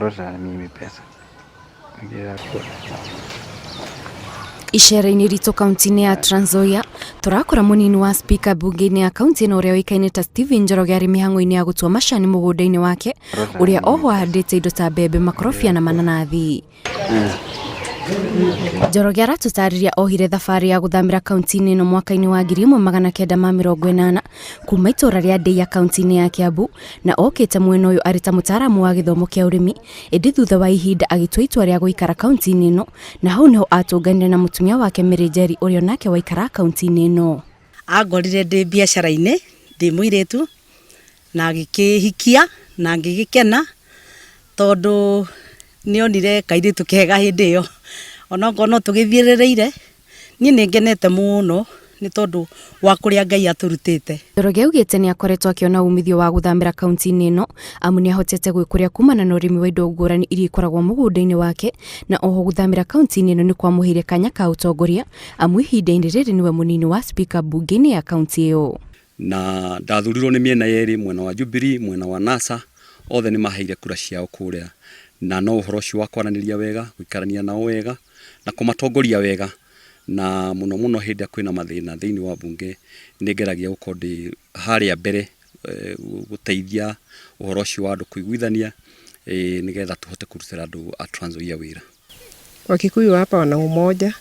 rota na mimi pesa. Icera-inĩ ritũ kaunti-inĩ ya Transnzoia turakora munini wa speaker bunge-inĩ ya kaunti ĩno ũrĩa ũikaine ta Stephen Njoroge arĩ mĩhang'o-inĩ ya gũtua macani mũgũnda-inĩ wake ũrĩa oho ahandĩte indo ta mbembe, makorobia na mananathi. Njoroge aratũtarĩria ohire thabarĩ ya gũthamĩra kaunti-inĩ ĩno mwaka-inĩ wa 1980 kuma itũra rĩa Ndeia kaunti-inĩ ya Kiambu na okĩte mwena ũyũ arĩ ta mũtaaramu wa gĩthomo kĩa ũrĩmi, ĩndĩ thutha wa ihinda agĩtua itua rĩa gũikara kaunti-inĩ ĩno na hau niho atũnganire na mũtumia wake Mary Njeri ũrĩa nake waikara kaunti-inĩ ĩno. Angorire ndĩ biacara-inĩ ndĩ mũirĩtu na agĩkĩhikia na ngĩgĩkena tondũ nĩonire kairĩtu kega hĩndĩ ĩyo. Ona ngono tũgĩthiĩrĩrĩire niĩ nĩngenete mũno nĩ tondũ wa kũrĩa Ngai atũrutĩte. Njoroge augĩte nĩ akoretwo akĩona umithio wa gũthamĩra kaunti-inĩ ĩno amu nĩ ahotete gwĩkũria kumana na ũrĩmi wa indo ngũrani iria ikoragwo mũgũnda-inĩ wake, na oho gũthamĩra kaunti-inĩ ĩno nĩ kwamũheire kanya ka ũtongoria amu ihinda-inĩ rĩrĩ niwe mũnini wa speaker bunge-inĩ ya kaunti ĩyo. Na ndathurirwo nĩ mĩena yerĩ, mwena wa Jubilee, mwena wa NASA, othe nĩ maheire kura ciao kũrĩa, na no ũhoro ũcio wa kwaranĩria wega, gũikarania nao wega na kũmatongoria wega, na muno muno hĩndĩ kwĩna mathĩna thĩinĩ wa bunge nĩngeragia gũkorwo ndĩ harĩa mbere gũteithia ũhoro ũcio wa andũ kũiguithania nĩgetha tuhote kurutira andũ a Transnzoia wĩra. Agikuyu hapa wana umoja,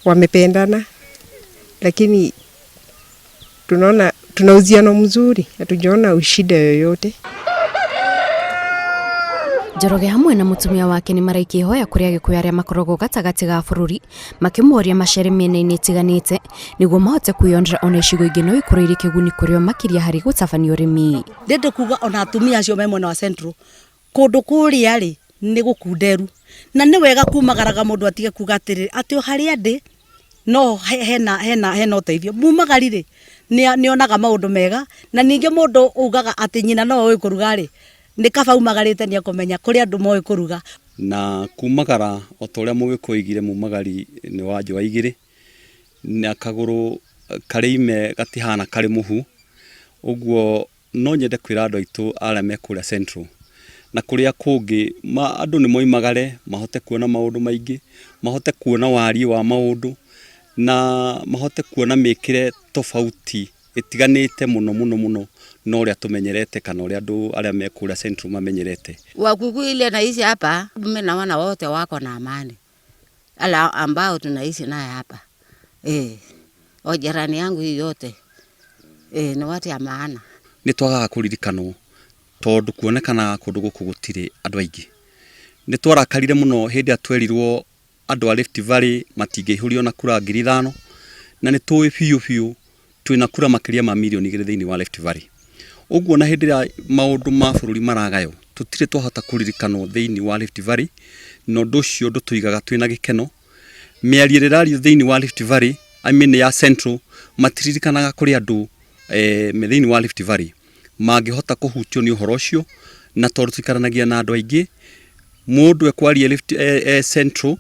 wamependana, lakini tunaona tuna uhusiano mzuri, hatujaona ushida yoyote. Njoroge hamwe na mutumia wake nĩ maraikihoya kũrĩ Agikuyu arĩa makoragwo gatagatĩ ga bũrũri makĩmoria macere mĩena-inĩ ĩtiganĩte nĩguo mahote kwĩyonera ona icigo ingĩ no ikorwo irĩ kĩguni kũrĩ o makĩria harĩ gũtabania ũrĩmi. Ndĩndĩ kuga ona atumia acio me mwena wa Central kũndũ kũrĩa rĩ nĩ gũkunderu na nĩ wega kumagaraga mũndũ atige kuga atĩrĩ atĩ harĩa ndĩ no hena ũteithio. Mumagari rĩ nĩonaga maũndũ mega na ningĩ mũndũ ugaga atĩ nyina no oĩ kũruga rĩ nĩ kaba umagarĩte nĩ kũmenya kũrĩ andũ moĩ kũruga. Na kumagara o ta ũrĩa mũgĩkũigire mumagari nĩ wa njũa igĩrĩ na kagũrũ karĩ ime gatihana karĩ mũhu, ũguo no nyende kwĩra andũ aitũ arĩa me kũrĩa Central na kũrĩa kũngĩ andũ nĩ moimagare mahote kuona maũndũ maingĩ, mahote kuona wariĩ wa maũndũ na mahote kuona mĩkĩre tofauti itiganĩte mũno na ũrĩa tumenyerete kana ũrĩa andũ arĩa me kũrĩa Central mamenyerete. Wakuku ile naishi hapa mimi na wana wote wako na amani ala ambao tunaishi naye hapa o jirani yangu yote ni watu ya maana. Nĩ twagaga kũririkanwo tondũ kuonekana kũndũ gũkũ gũtirĩ andũ aingĩ. Nĩ twarakarire mũno hĩndĩ atwerirwo andũ a Rift Valley matingĩihũrio na kura 5,000 na nĩ tũĩ biũ twĩna kura makĩria ma milioni 2 thĩinĩ wa Rift Valley. Ũguo na hĩndĩ ya maũndũ ma bũrũri maragayo tũtirĩ twahota kũririkanwo thĩinĩ wa Rift Valley, na ũndũ ũcio tũigaga twĩna gĩkeno. Mĩario ĩrario thĩinĩ wa Rift Valley ya Central matiririkanaga kũrĩ andũ me thĩinĩ wa Rift Valley mangĩhota kũhutio nĩ ũhoro ũcio, na tondũ tũikaranagia na andũ aingĩ mũndũ ekwaria Central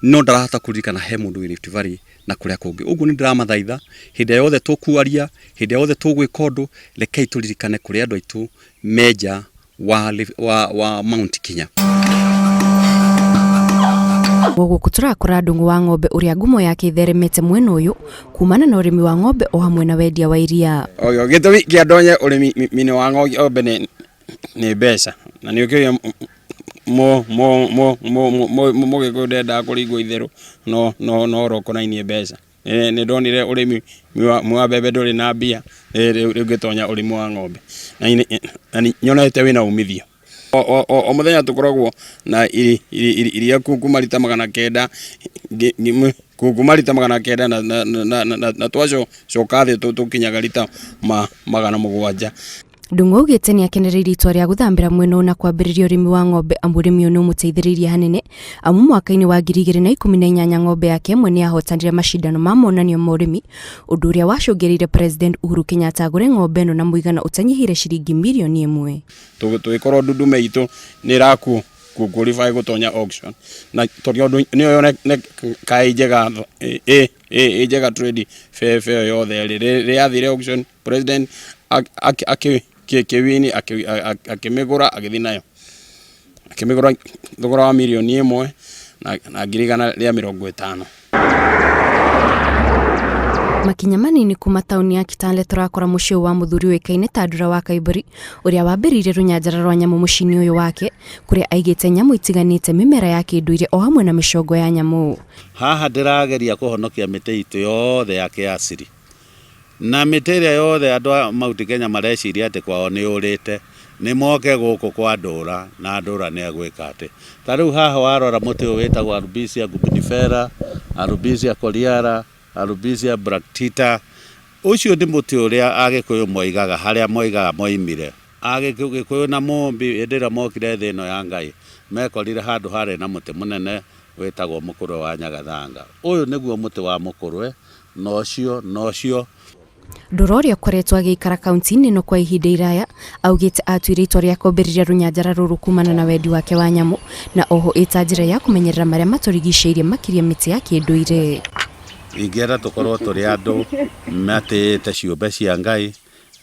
no ndarahota kũririkana he mũndũ wĩ Rift Valley na kũrĩa kũngĩ. Ũguo nĩ ndĩramathaitha hĩndĩ yothe tũkuaria, hĩndĩ yothe tũgwĩka ũndũ, rekei tũririkane kũrĩ andũ aitũ menja wa Mount Kenya. Gũkũ tũrakora ndũng'ũ wa ng'ombe ũrĩa ngumo yake itheremete mwena ũyũ kumana na ũrĩmi wa ng'ombe o hamwe na wendia wa iria. Oyo gĩtũmi kĩa ndonye ũrĩmi wa ng'ombe nĩ mbeca na nĩ ũkĩrĩa mũgĩkũyũ ndendaga kũringwo itherũ no rokonainie mbeca. Nĩ ndonire ũrĩmi wa mbembe ndũrĩ na mbia rĩu ngĩtonya ũrĩmi wa ng'ombe na nyonete wĩna umithio. O mũthenya tũkoragwo na iria kuma rita 900 na twacoka thĩ tũkinyaga rita 700. Ndũng'ũ augĩte nĩ akenereire itua rĩa gũthambĩra mwena na kwambĩrĩria ũrĩmi wa ng'ombe amu ũrĩmi ũyũ nĩ ũmũteithĩrĩirie hanene amu mwaka-inĩ wa 2018 ng'ombe yake ĩmwe nĩ yahotanire macindano ma monanio ma ũrĩmi, ũndũ ũrĩa wacũngĩrĩire President Uhuru Kenyatta agũre ng'ombe ĩno na mũigana ũtanyihire ciringi milioni 1. Tũgĩkorwo ndume itũ nĩ ĩraku qualify gũtonya auction na tondũ nĩ yone kai njega trade fair yothe rĩathire auction, President akĩwini akĩmĩgũra agĩthiĩ nayo. akimigura thogora wa milioni 1 na ngiri 150. Makinya manini kuma tauni ya Kitale turakora mucio wa muthuri wekaine Tandura wa Kaiburi uria wambirire runyanjara rwa nyamu mucini uyu wake kuria aigite nyamu itiganite mimera yake nduire o hamwe na micongo ya nyamu. Haha ndirageria kuhonokia miti itu yothe ya kiasiri na miti iria yothe andu mauti Kenya mareciria ati kwao ni urite ni moke guku kwa Ndura na Ndura ni agwika ati tariu haha warora muti uyu witagwo Albizia gubinifera, Albizia coriara, Albizia bractita. Ucio ndi muti uria Agikuyu moigaga haria moigaga moimire. Agikuyu na Mumbi indira mokire thi ino ya Ngai mekorire handu hare na muti munene witagwo mukurwe wa Nyagathanga. Uyu niguo muti wa mukurwe nocio Ndura uria ukoretwo agikara kaunti-ini no kwa ihinda iraya augite atuire itua ria kwambiriria runyanjara ruru kumana na wendi wake wa nyamu na oho ita njira ya kumenyerera maria maturigiceirie makiria miti ya kinduire. Ingera tukorwo turi andu matite ciumbe cia Ngai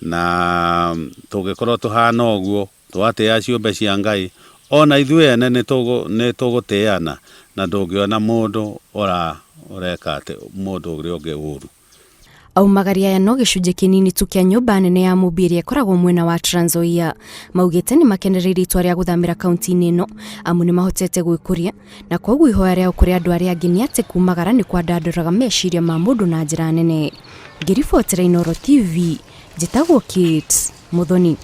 na tugikorwo tuhana uguo twatia ciumbe cia Ngai ona ithuĩ ene nĩ tũgũtĩana na ndũngĩona mũndũ ũreka atĩ mũndũ ũrĩa ũngĩ ũru. Aumagaria ya no gicunjĩ kinini tu kia nyũmba nene ya Mumbi iria ikoragwo mwena wa Transnzoia maugite ni makenereire itua ria guthamira kaunti-ini ino amu ni mahotete gwikuria na koguo ihoya riao kuri andu aria angi ni ati kumagara ni kwandanduraga meciria ma mundu na njira nene. Ngiribotera Inooro TV, njitagwo Kate Muthoni.